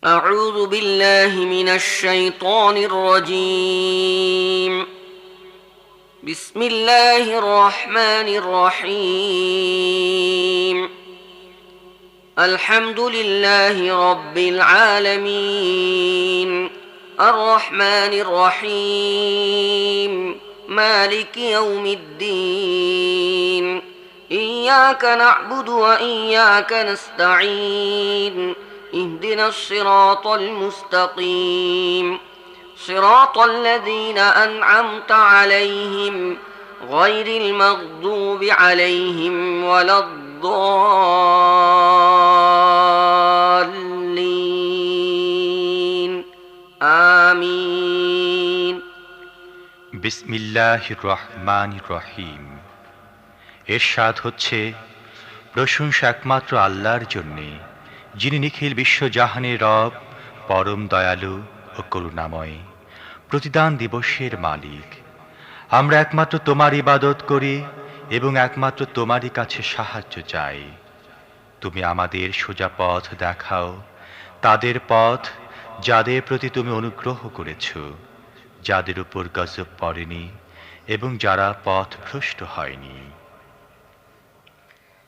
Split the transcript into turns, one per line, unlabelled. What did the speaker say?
أعوذ بالله من الشيطان الرجيم. بسم الله الرحمن الرحيم. الحمد لله رب العالمين، الرحمن الرحيم، مالك يوم الدين. إياك نعبد وإياك نستعين. اهدنا الصراط المستقيم، صراط الذين أنعمت عليهم غير المغضوب عليهم ولا الضالين. آمين.
বিসমিল্লাহির রহমানির রহিম। এরশাদ হচ্ছে, প্রশংসা একমাত্র আল্লাহর জন্যে, যিনি নিখিল বিশ্বজাহানের রব, পরম দয়ালু ও করুণাময়, প্রতিদান দিবসের মালিক। আমরা একমাত্র তোমার ইবাদত করি এবং একমাত্র তোমারই কাছে সাহায্য চাই। তুমি আমাদের সোজা পথ দেখাও, তাদের পথ যাদের প্রতি তুমি অনুগ্রহ করেছ, যাদের উপর গজব পড়েনি এবং যারা পথভ্রষ্ট হয়নি।